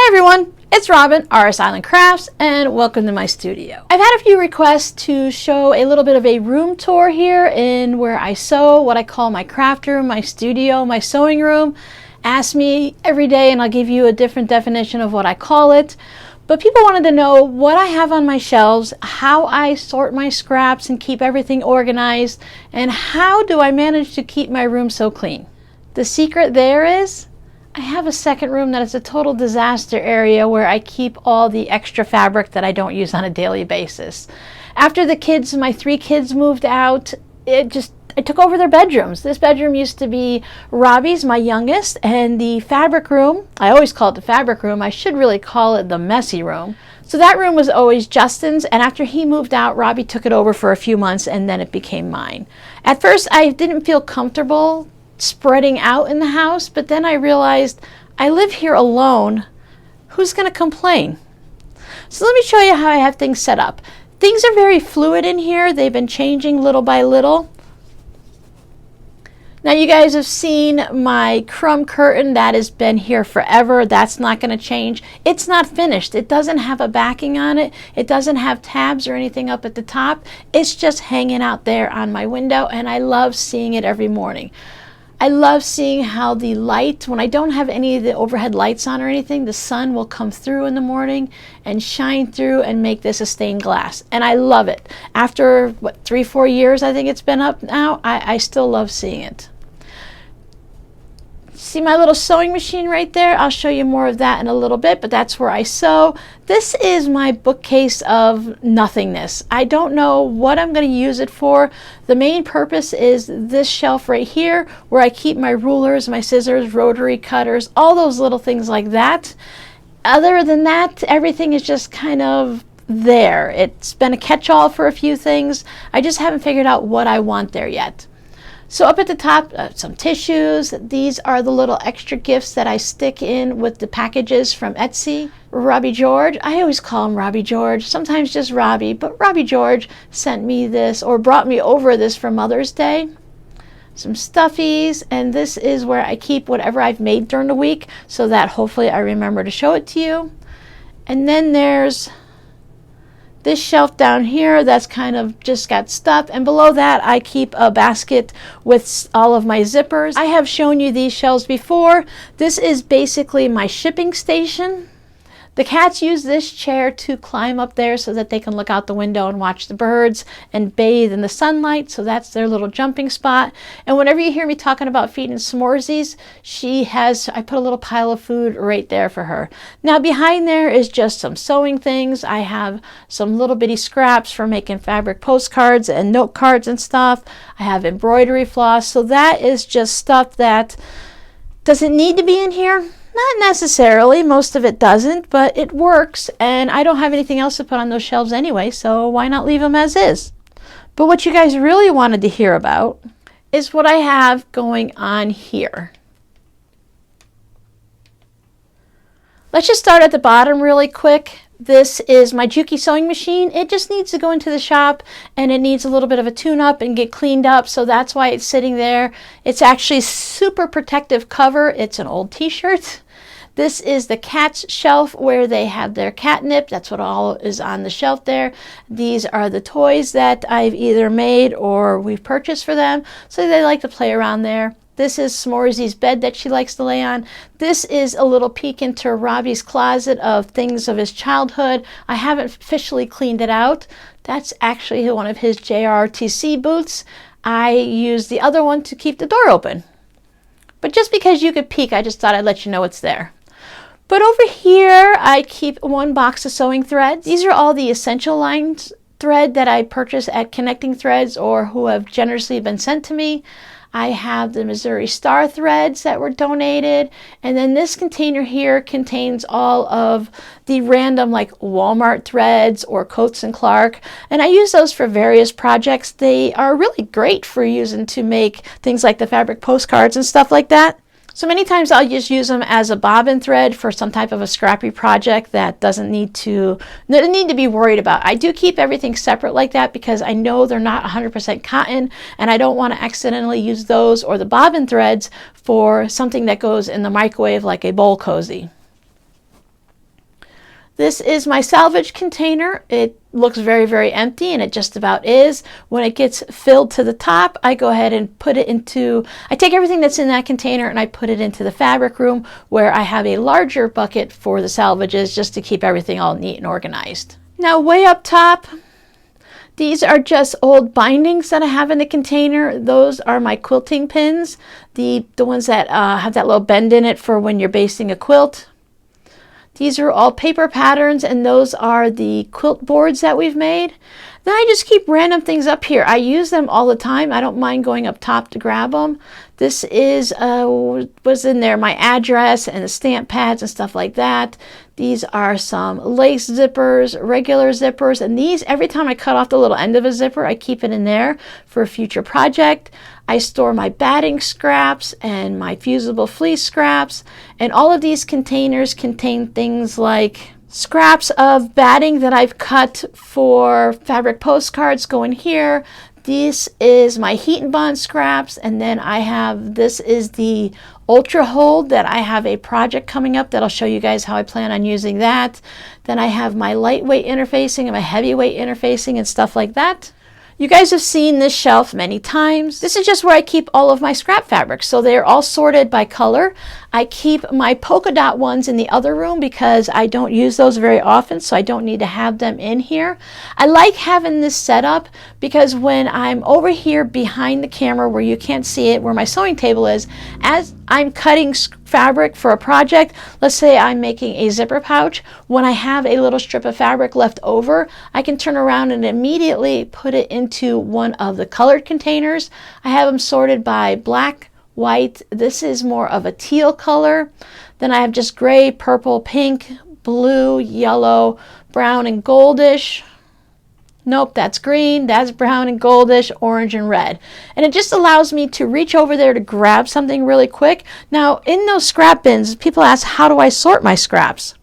Hi everyone, it's Robin, RS Island Crafts, and welcome to my studio. I've had a few requests to show a little bit of a room tour here in where I sew, what I call my craft room, my studio, my sewing room. Ask me every day and I'll give you a different definition of what I call it. But people wanted to know what I have on my shelves, how I sort my scraps and keep everything organized, and how do I manage to keep my room so clean. The secret there is I have a second room that is a total disaster area where I keep all the extra fabric that I don't use on a daily basis. After my 3 kids moved out, I took over their bedrooms. This bedroom used to be Robbie's, my youngest, and the fabric room, I always call it the fabric room, I should really call it the messy room. So that room was always Justin's, and after he moved out, Robbie took it over for a few months and then it became mine. At first I didn't feel comfortable spreading out in the house, but then I realized I live here alone. Who's going to complain? So let me show you how I have things set up. Things are very fluid in here. They've been changing little by little. Now you guys have seen my crumb curtain that has been here forever. That's not going to change. It's not finished. It doesn't have a backing on it. It doesn't have tabs or anything up at the top. It's just hanging out there on my window, and I love seeing it every morning. I love seeing how the light, when I don't have any of the overhead lights on or anything, the sun will come through in the morning and shine through and make this a stained glass. And I love it. After, 3-4 years I think it's been up now, I still love seeing it. See my little sewing machine right there? I'll show you more of that in a little bit, but that's where I sew. This is my bookcase of nothingness. I don't know what I'm going to use it for. The main purpose is this shelf right here where I keep my rulers, my scissors, rotary cutters, all those little things like that. Other than that, everything is just kind of there. It's been a catch-all for a few things. I just haven't figured out what I want there yet. So up at the top, some tissues. These are the little extra gifts that I stick in with the packages from Etsy. Robbie George, I always call him Robbie George, sometimes just Robbie, but Robbie George sent me this or brought me over this for Mother's Day. Some stuffies, and this is where I keep whatever I've made during the week so that hopefully I remember to show it to you. And then there's this shelf down here that's kind of just got stuff, and below that I keep a basket with all of my zippers. I have shown you these shelves before. This is basically my shipping station. The cats use this chair to climb up there so that they can look out the window and watch the birds and bathe in the sunlight, so that's their little jumping spot. And whenever you hear me talking about feeding s'moresies, I put a little pile of food right there for her. Now behind there is just some sewing things. I have some little bitty scraps for making fabric postcards and note cards and stuff. I have embroidery floss, so that is just stuff that doesn't need to be in here. Not necessarily, most of it doesn't, but it works, and I don't have anything else to put on those shelves anyway, so why not leave them as is? But what you guys really wanted to hear about is what I have going on here. Let's just start at the bottom really quick. This is my Juki sewing machine. It just needs to go into the shop and it needs a little bit of a tune-up and get cleaned up, so that's why it's sitting there. It's actually super protective cover. It's an old t-shirt. This is the cat's shelf where they have their catnip. That's what all is on the shelf there. These are the toys that I've either made or we've purchased for them, so they like to play around there. This is S'moresie's bed that she likes to lay on. This is a little peek into Robbie's closet of things of his childhood. I haven't officially cleaned it out. That's actually one of his JRTC boots. I use the other one to keep the door open. But just because you could peek, I just thought I'd let you know it's there. But over here, I keep one box of sewing threads. These are all the essential lines thread that I purchase at Connecting Threads or who have generously been sent to me. I have the Missouri Star threads that were donated, and then this container here contains all of the random like Walmart threads or Coats and Clark, and I use those for various projects. They are really great for using to make things like the fabric postcards and stuff like that. So many times I'll just use them as a bobbin thread for some type of a scrappy project that doesn't need to be worried about. I do keep everything separate like that because I know they're not 100% cotton, and I don't want to accidentally use those or the bobbin threads for something that goes in the microwave like a bowl cozy. This is my salvage container. It looks very, very empty, and it just about is. When it gets filled to the top, I go ahead and put it into, I take everything that's in that container and I put it into the fabric room where I have a larger bucket for the salvages just to keep everything all neat and organized. Now, way up top, these are just old bindings that I have in the container. Those are my quilting pins, the ones that have that little bend in it for when you're basting a quilt. These are all paper patterns, and those are the quilt boards that we've made. Then I just keep random things up here. I use them all the time. I don't mind going up top to grab them. This is, was in there, my address and the stamp pads and stuff like that. These are some lace zippers, regular zippers, and these, every time I cut off the little end of a zipper, I keep it in there for a future project. I store my batting scraps and my fusible fleece scraps, and all of these containers contain things like scraps of batting that I've cut for fabric postcards go in here. This is my heat and bond scraps, and then I have, this is the ultra hold that I have a project coming up that I'll show you guys how I plan on using that. Then I have my lightweight interfacing and my heavyweight interfacing and stuff like that. You guys have seen this shelf many times. This is just where I keep all of my scrap fabrics. So they're all sorted by color. I keep my polka dot ones in the other room because I don't use those very often, so I don't need to have them in here. I like having this set up because when I'm over here behind the camera where you can't see it, where my sewing table is, as I'm cutting fabric for a project, let's say I'm making a zipper pouch, when I have a little strip of fabric left over, I can turn around and immediately put it into one of the colored containers. I have them sorted by black, white. This is more of a teal color. Then I have just gray, purple, pink, blue, yellow, brown, and goldish. Nope, that's green, that's brown and goldish, orange and red. And it just allows me to reach over there to grab something really quick. Now, in those scrap bins, people ask, how do I sort my scraps?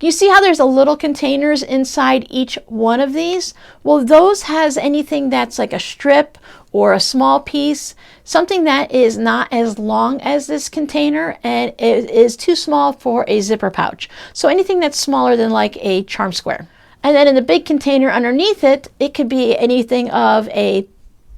You see how there's a little containers inside each one of these? Well, those has anything that's like a strip or a small piece, something that is not as long as this container and it is too small for a zipper pouch. So anything that's smaller than like a charm square. And then in the big container underneath it, it could be anything of a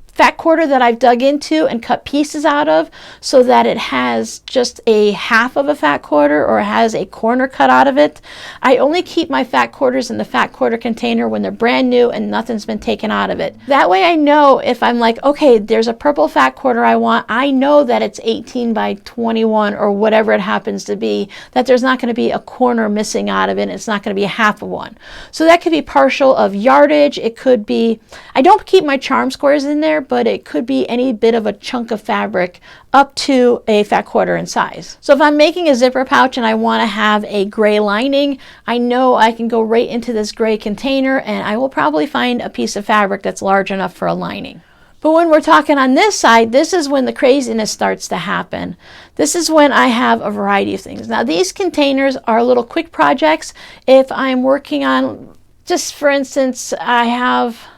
fat quarter that I've dug into and cut pieces out of so that it has just a half of a fat quarter or has a corner cut out of it. I only keep my fat quarters in the fat quarter container when they're brand new and nothing's been taken out of it. That way I know if I'm like, okay, there's a purple fat quarter I want, I know that it's 18 by 21 or whatever it happens to be, that there's not going to be a corner missing out of it. It's not going to be a half of one. So that could be partial of yardage. It could be, I don't keep my charm squares in there, but it could be any bit of a chunk of fabric up to a fat quarter in size. So if I'm making a zipper pouch and I want to have a gray lining, I know I can go right into this gray container and I will probably find a piece of fabric that's large enough for a lining. But when we're talking on this side, this is when the craziness starts to happen. This is when I have a variety of things. Now these containers are little quick projects. If I'm working on, just for instance, I have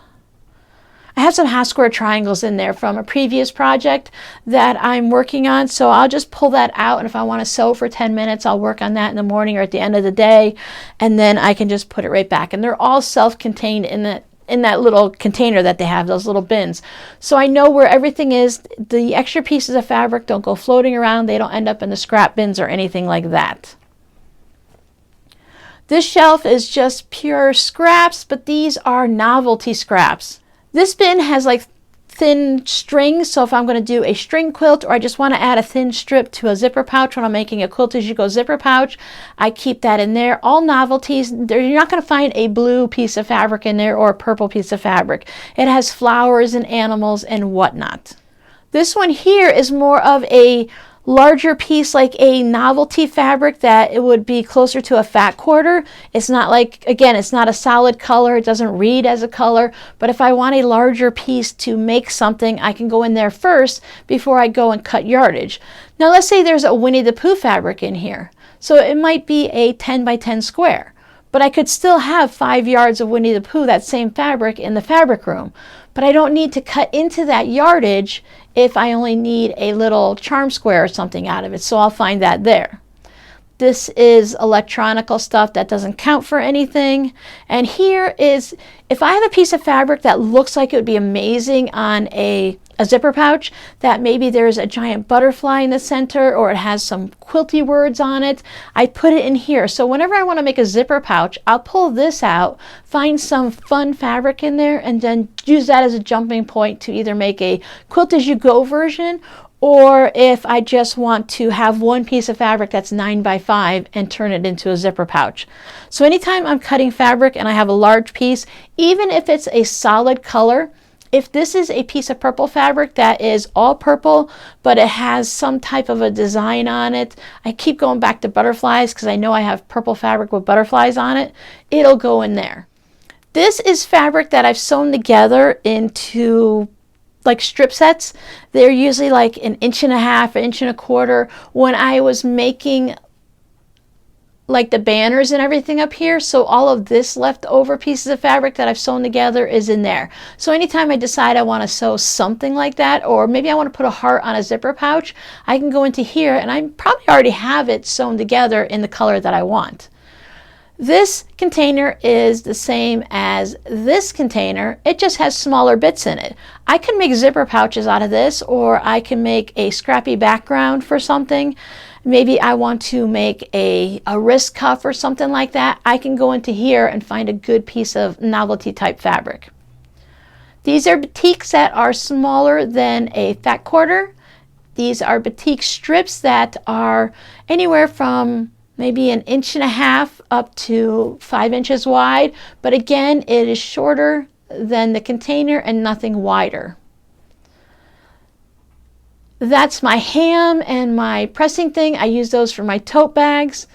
some half square triangles in there from a previous project that I'm working on, so I'll just pull that out, and if I want to sew for 10 minutes, I'll work on that in the morning or at the end of the day, and then I can just put it right back. And they're all self-contained in that little container that they have, those little bins. So I know where everything is. The extra pieces of fabric don't go floating around. They don't end up in the scrap bins or anything like that. This shelf is just pure scraps, but these are novelty scraps. This bin has like thin strings, so if I'm going to do a string quilt or I just want to add a thin strip to a zipper pouch when I'm making a quilt as you go zipper pouch, I keep that in there. All novelties. You're not going to find a blue piece of fabric in there or a purple piece of fabric. It has flowers and animals and whatnot. This one here is more of a larger piece, like a novelty fabric that it would be closer to a fat quarter. It's not like, again, it's not a solid color. It doesn't read as a color, but if I want a larger piece to make something, I can go in there first before I go and cut yardage. Now let's say there's a Winnie the Pooh fabric in here. So it might be a 10 by 10 square, but I could still have 5 yards of Winnie the Pooh, that same fabric, in the fabric room. But I don't need to cut into that yardage if I only need a little charm square or something out of it, so I'll find that there. This is electronical stuff that doesn't count for anything. And here is, if I have a piece of fabric that looks like it would be amazing on a zipper pouch, that maybe there's a giant butterfly in the center or it has some quilty words on it, I put it in here. So whenever I want to make a zipper pouch, I'll pull this out, find some fun fabric in there, and then use that as a jumping point to either make a quilt as you go version, or if I just want to have one piece of fabric that's 9 by 5 and turn it into a zipper pouch. So anytime I'm cutting fabric and I have a large piece, even if it's a solid color, if this is a piece of purple fabric that is all purple, but it has some type of a design on it, I keep going back to butterflies because I know I have purple fabric with butterflies on it, it'll go in there. This is fabric that I've sewn together into like strip sets. They're usually like 1.5 inches, 1.25 inches. When I was making like the banners and everything up here, so all of this leftover pieces of fabric that I've sewn together is in there. So anytime I decide I want to sew something like that, or maybe I want to put a heart on a zipper pouch, I can go into here and I probably already have it sewn together in the color that I want. This container is the same as this container, it just has smaller bits in it. I can make zipper pouches out of this, or I can make a scrappy background for something. Maybe I want to make a wrist cuff or something like that. I can go into here and find a good piece of novelty type fabric. These are batiks that are smaller than a fat quarter. These are batik strips that are anywhere from maybe 1.5 inches up to 5 inches wide, but again, it is shorter than the container and nothing wider. That's my ham and my pressing thing. I use those for my tote bags.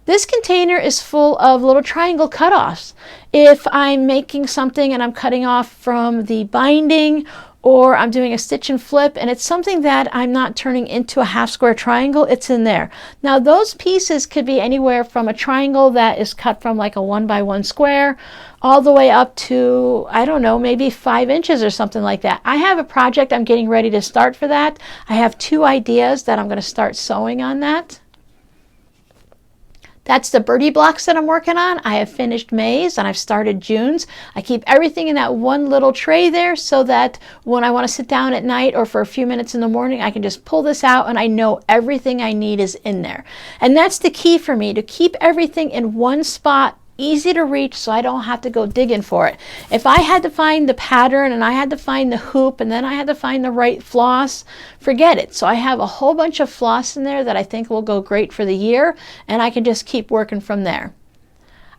This container is full of little triangle cutoffs. If I'm making something and I'm cutting off from the binding, or I'm doing a stitch and flip and it's something that I'm not turning into a half square triangle, it's in there. Now those pieces could be anywhere from a triangle that is cut from like a 1 by 1 square all the way up to, I don't know, maybe 5 inches or something like that. I have a project I'm getting ready to start for that. I have 2 ideas that I'm going to start sewing on that. That's the birdie blocks that I'm working on. I have finished May's and I've started June's. I keep everything in that one little tray there so that when I want to sit down at night or for a few minutes in the morning, I can just pull this out and I know everything I need is in there. And that's the key for me, to keep everything in one spot, easy to reach, so I don't have to go digging for it. If I had to find the pattern and I had to find the hoop and then I had to find the right floss, forget it. So I have a whole bunch of floss in there that I think will go great for the year, and I can just keep working from there.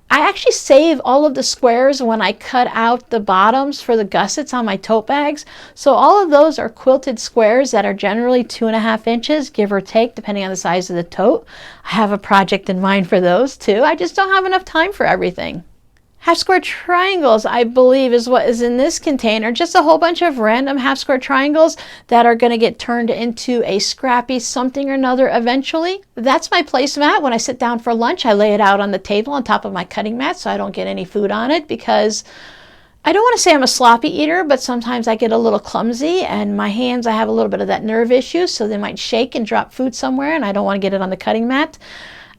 I actually save all of the squares when I cut out the bottoms for the gussets on my tote bags. So all of those are quilted squares that are generally 2.5 inches, give or take, depending on the size of the tote. I have a project in mind for those too. I just don't have enough time for everything. Half square triangles, I believe, is what is in this container. Just a whole bunch of random half square triangles that are going to get turned into a scrappy something or another eventually. That's my placemat. When I sit down for lunch, I lay it out on the table on top of my cutting mat so I don't get any food on it, because I don't want to say I'm a sloppy eater, but sometimes I get a little clumsy and my hands, I have a little bit of that nerve issue, so they might shake and drop food somewhere and I don't want to get it on the cutting mat.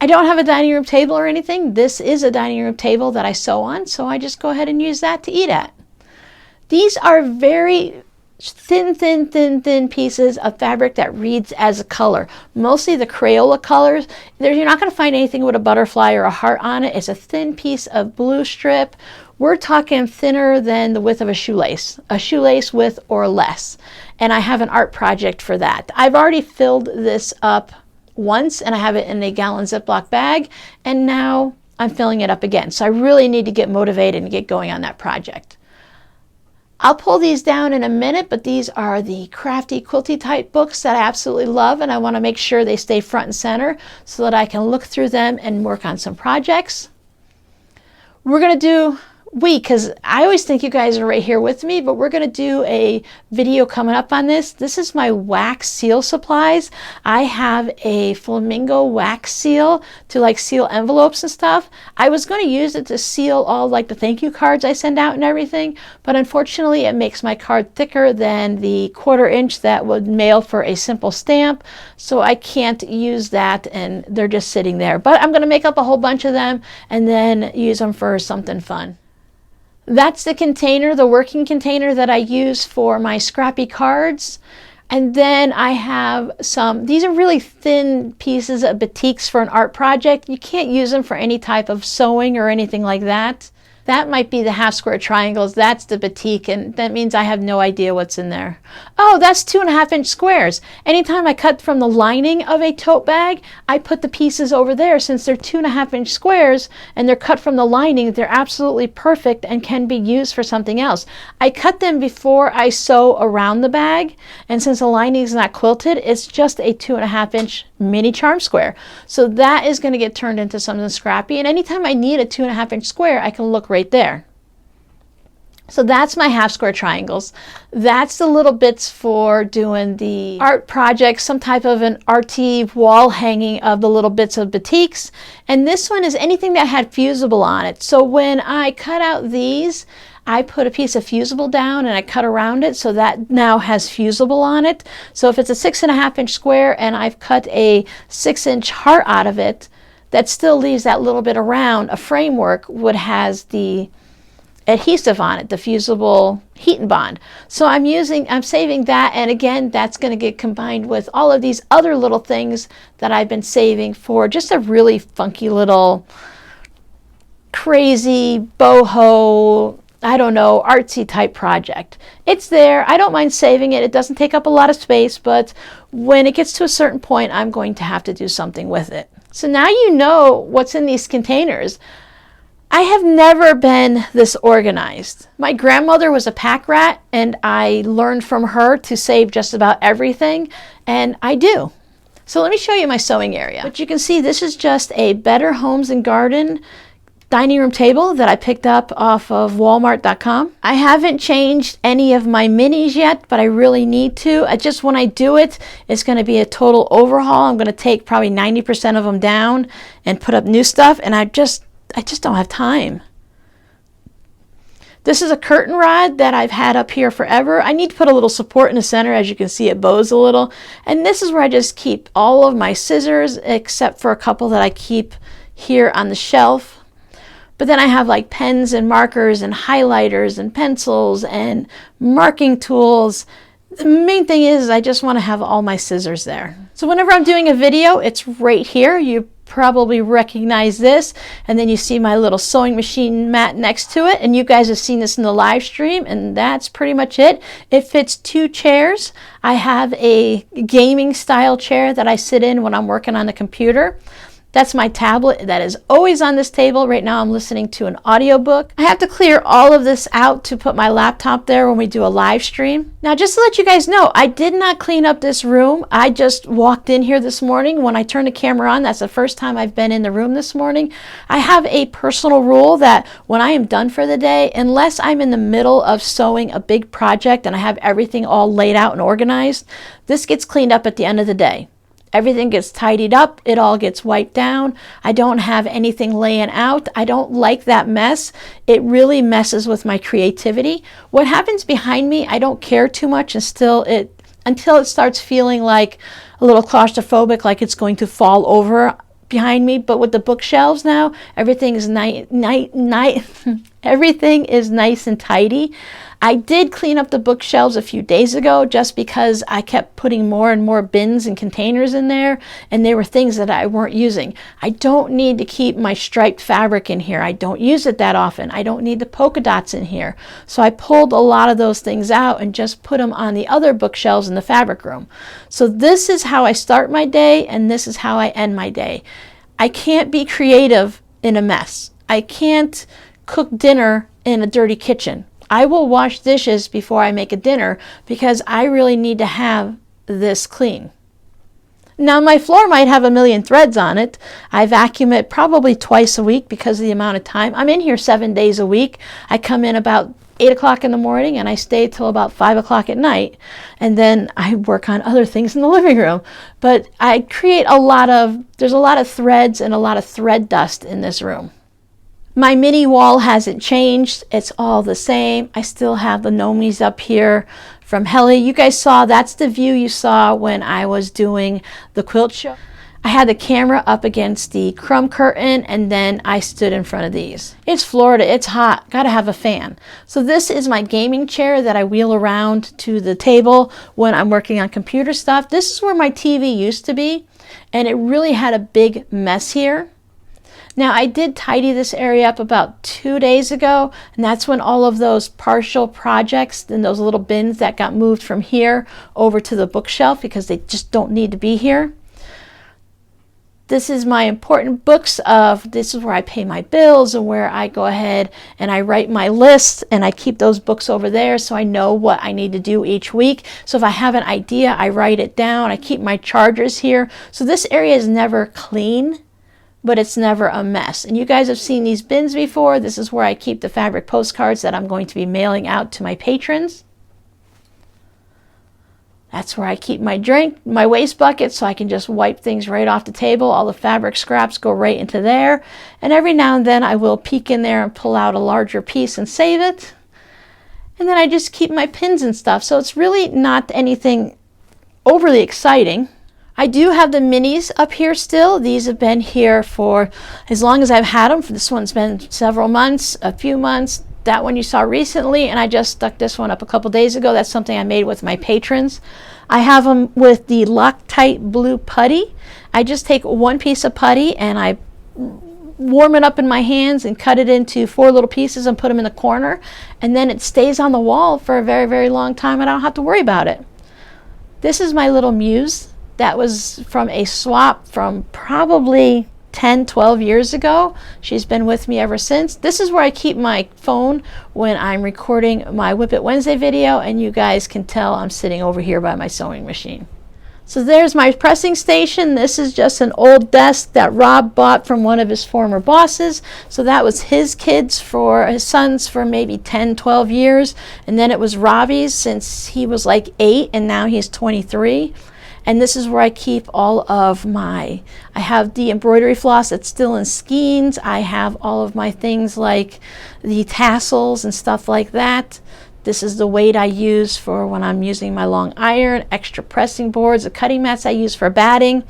I don't have a dining room table or anything. This is a dining room table that I sew on, so I just go ahead and use that to eat at. These are very thin pieces of fabric that reads as a color. Mostly the Crayola colors. You're not going to find anything with a butterfly or a heart on it. It's a thin piece of blue strip. We're talking thinner than the width of a shoelace width or less. And I have an art project for that. I've already filled this up once and I have it in a gallon Ziploc bag, and now I'm filling it up again. So I really need to get motivated and get going on that project. I'll pull these down in a minute, but these are the crafty quilty type books that I absolutely love, and I want to make sure they stay front and center so that I can look through them and work on some projects. We're going to do because I always think you guys are right here with me, but we're going to do a video coming up on this. This is my wax seal supplies. I have a flamingo wax seal to like seal envelopes and stuff. I was going to use it to seal all like the thank you cards I send out and everything, but unfortunately it makes my card thicker than the 1/4 inch that would mail for a simple stamp, so I can't use that, and they're just sitting there. But I'm going to make up a whole bunch of them and then use them for something fun. That's the container, the working container that I use for my scrappy cards. And then I have some, these are really thin pieces of batiks for an art project. You can't use them for any type of sewing or anything like that. That might be the half square triangles. That's the batik, and that means I have no idea what's in there. Oh, that's 2.5 inch squares. Anytime I cut from the lining of a tote bag, I put the pieces over there. Since they're 2.5 inch squares and they're cut from the lining, they're absolutely perfect and can be used for something else. I cut them before I sew around the bag, and since the lining is not quilted, it's just a 2.5 inch mini charm square. So that is going to get turned into something scrappy, and anytime I need a 2.5 inch square, I can look right there. So that's my half square triangles. That's the little bits for doing the art project, some type of an arty wall hanging of the little bits of batiks. And this one is anything that had fusible on it. So when I cut out these, I put a piece of fusible down and I cut around it, so that now has fusible on it. So if it's a 6.5 inch square and I've cut a 6 inch heart out of it, that still leaves that little bit around a framework what has the adhesive on it, the fusible heat and bond. So I'm saving that, and again, that's going to get combined with all of these other little things that I've been saving for just a really funky little crazy boho, I don't know, artsy type project. It's there. I don't mind saving it. It doesn't take up a lot of space, but when it gets to a certain point, I'm going to have to do something with it. So now you know what's in these containers. I have never been this organized. My grandmother was a pack rat, and I learned from her to save just about everything, and I do. So let me show you my sewing area. But you can see this is just a Better Homes and Garden dining room table that I picked up off of Walmart.com. I haven't changed any of my minis yet, but I really need to. When I do it, it's going to be a total overhaul. I'm going to take probably 90% of them down and put up new stuff, and I just don't have time. This is a curtain rod that I've had up here forever. I need to put a little support in the center. As you can see, it bows a little. And this is where I just keep all of my scissors, except for a couple that I keep here on the shelf. But then I have like pens and markers and highlighters and pencils and marking tools. The main thing is I just want to have all my scissors there. So whenever I'm doing a video, it's right here. You probably recognize this, and then you see my little sewing machine mat next to it, and you guys have seen this in the live stream, and that's pretty much it. It fits 2 chairs. I have a gaming style chair that I sit in when I'm working on the computer. That's my tablet that is always on this table. Right now I'm listening to an audiobook. I have to clear all of this out to put my laptop there when we do a live stream. Now, just to let you guys know, I did not clean up this room. I just walked in here this morning. When I turned the camera on, that's the first time I've been in the room this morning. I have a personal rule that when I am done for the day, unless I'm in the middle of sewing a big project and I have everything all laid out and organized, this gets cleaned up at the end of the day. Everything gets tidied up. It all gets wiped down. I don't have anything laying out. I don't like that mess. It really messes with my creativity. What happens behind me, I don't care too much until it starts feeling like a little claustrophobic, like it's going to fall over behind me. But with the bookshelves now, everything is everything is nice and tidy. I did clean up the bookshelves a few days ago just because I kept putting more and more bins and containers in there, and they were things that I weren't using. I don't need to keep my striped fabric in here. I don't use it that often. I don't need the polka dots in here. So I pulled a lot of those things out and just put them on the other bookshelves in the fabric room. So this is how I start my day, and this is how I end my day. I can't be creative in a mess. I can't cook dinner in a dirty kitchen. I will wash dishes before I make a dinner because I really need to have this clean. Now my floor might have a million threads on it. I vacuum it probably twice a week because of the amount of time. I'm in here 7 days a week. I come in about 8 o'clock in the morning and I stay till about 5 o'clock at night. And then I work on other things in the living room. But I create there's a lot of threads and a lot of thread dust in this room. My mini wall hasn't changed. It's all the same. I still have the Nomies up here from Helly. You guys saw, that's the view you saw when I was doing the quilt show. I had the camera up against the crumb curtain and then I stood in front of these. It's Florida, it's hot, gotta have a fan. So this is my gaming chair that I wheel around to the table when I'm working on computer stuff. This is where my TV used to be and it really had a big mess here. Now I did tidy this area up about 2 days ago, and that's when all of those partial projects and those little bins that got moved from here over to the bookshelf because they just don't need to be here. This is my important books this is where I pay my bills and where I go ahead and I write my list, and I keep those books over there so I know what I need to do each week. So if I have an idea, I write it down. I keep my chargers here. So this area is never clean, but it's never a mess. And you guys have seen these bins before. This is where I keep the fabric postcards that I'm going to be mailing out to my patrons. That's where I keep my waste bucket, so I can just wipe things right off the table. All the fabric scraps go right into there. And every now and then I will peek in there and pull out a larger piece and save it. And then I just keep my pins and stuff. So it's really not anything overly exciting. I do have the minis up here still. These have been here for as long as I've had them. This one's been several months, a few months. That one you saw recently, and I just stuck this one up a couple days ago. That's something I made with my patrons. I have them with the Loctite blue putty. I just take one piece of putty and I warm it up in my hands and cut it into 4 little pieces and put them in the corner. And then it stays on the wall for a very, very long time and I don't have to worry about it. This is my little muse. That was from a swap from probably 10, 12 years ago. She's been with me ever since. This is where I keep my phone when I'm recording my WiP It Wednesday video, and you guys can tell I'm sitting over here by my sewing machine. So there's my pressing station. This is just an old desk that Rob bought from one of his former bosses. So that was his sons for maybe 10, 12 years. And then it was Robbie's since he was like 8 and now he's 23. And this is where I keep all of I have the embroidery floss that's still in skeins. I have all of my things like the tassels and stuff like that. This is the weight I use for when I'm using my long iron, extra pressing boards, the cutting mats I use for batting.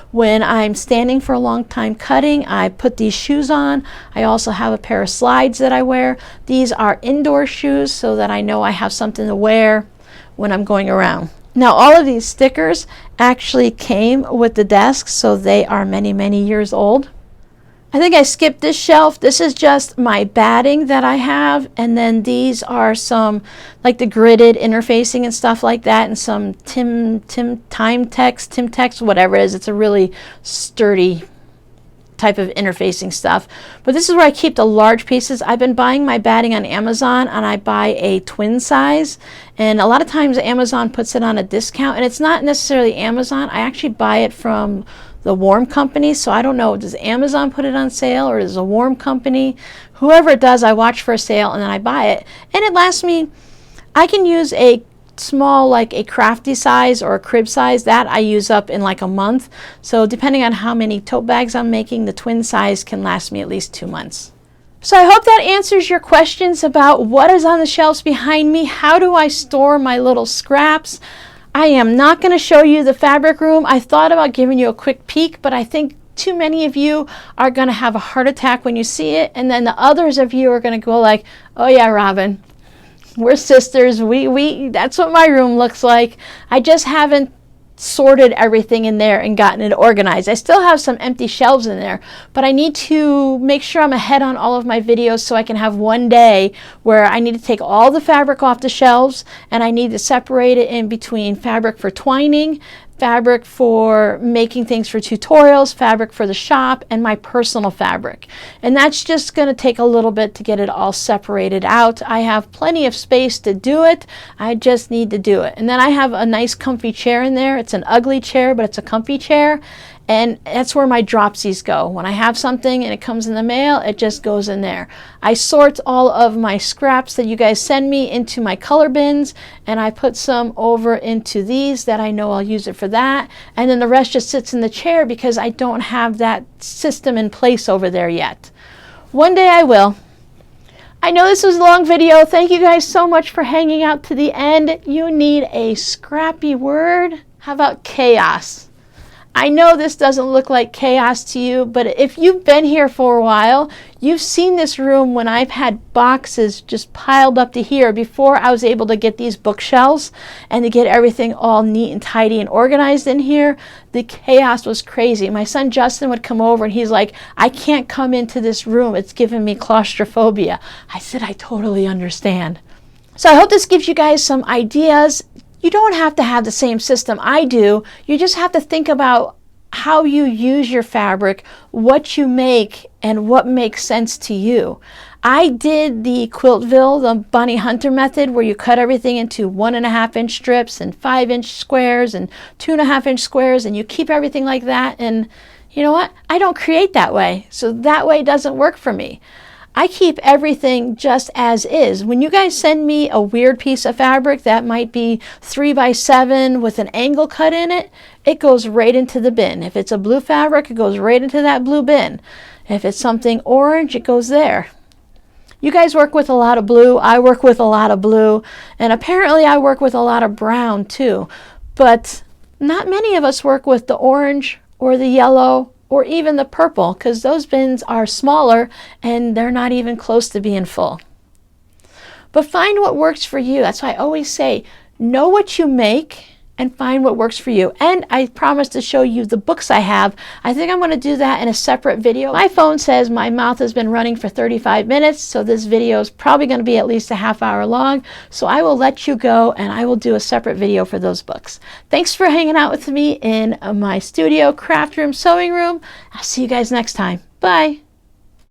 When I'm standing for a long time cutting, I put these shoes on. I also have a pair of slides that I wear. These are indoor shoes so that I know I have something to wear when I'm going around. Now all of these stickers actually came with the desk, so they are many, many years old. I think I skipped this shelf. This is just my batting that I have, and then these are some like the gridded interfacing and stuff like that, and some Timtex, whatever it is. It's a really sturdy type of interfacing stuff. But this is where I keep the large pieces. I've been buying my batting on Amazon, and I buy a twin size, and a lot of times Amazon puts it on a discount, and it's not necessarily Amazon. I actually buy it from the Warm Company, so I don't know, does Amazon put it on sale or is it a Warm Company? Whoever it does, I watch for a sale and then I buy it, and it lasts me. I can use a small, like a crafty size or a crib size, that I use up in like a month. So depending on how many tote bags I'm making, the twin size can last me at least 2 months. So I hope that answers your questions about what is on the shelves behind me. How do I store my little scraps? I am not going to show you the fabric room. I thought about giving you a quick peek, but I think too many of you are going to have a heart attack when you see it, and then the others of you are going to go like, oh yeah, Robin, we're sisters. That's what my room looks like. I just haven't sorted everything in there and gotten it organized. I still have some empty shelves in there, but I need to make sure I'm ahead on all of my videos so I can have one day where I need to take all the fabric off the shelves and I need to separate it in between fabric for twining, fabric for making things for tutorials, fabric for the shop, and my personal fabric. And that's just going to take a little bit to get it all separated out. I have plenty of space to do it. I just need to do it. And then I have a nice comfy chair in there. It's an ugly chair, but it's a comfy chair. And that's where my dropsies go. When I have something and it comes in the mail, it just goes in there. I sort all of my scraps that you guys send me into my color bins, and I put some over into these that I know I'll use it for that. And then the rest just sits in the chair because I don't have that system in place over there yet. One day I will. I know this was a long video. Thank you guys so much for hanging out to the end. You need a scrappy word. How about chaos? I know this doesn't look like chaos to you, but if you've been here for a while, you've seen this room when I've had boxes just piled up to here before I was able to get these bookshelves and to get everything all neat and tidy and organized in here. The chaos was crazy. My son Justin would come over and he's like, I can't come into this room. It's giving me claustrophobia. I said, I totally understand. So I hope this gives you guys some ideas. You don't have to have the same system I do. You just have to think about how you use your fabric, what you make, and what makes sense to you. I did the Quiltville, the Bunny Hunter method, where you cut everything into 1.5-inch strips and 5-inch squares and 2.5-inch squares, and you keep everything like that. And you know what? I don't create that way, so that way doesn't work for me. I keep everything just as is. When you guys send me a weird piece of fabric that might be 3x7 with an angle cut in it, it goes right into the bin. If it's a blue fabric, it goes right into that blue bin. If it's something orange, it goes there. You guys work with a lot of blue. I work with a lot of blue. And apparently I work with a lot of brown too. But not many of us work with the orange or the yellow or even the purple, because those bins are smaller and they're not even close to being full. But find what works for you. That's why I always say, know what you make and find what works for you. And I promise to show you the books I have. I think I'm going to do that in a separate video. My phone says my mouth has been running for 35 minutes, so this video is probably going to be at least a half hour long. So I will let you go and I will do a separate video for those books. Thanks for hanging out with me in my studio, craft room, sewing room. I'll see you guys next time. Bye.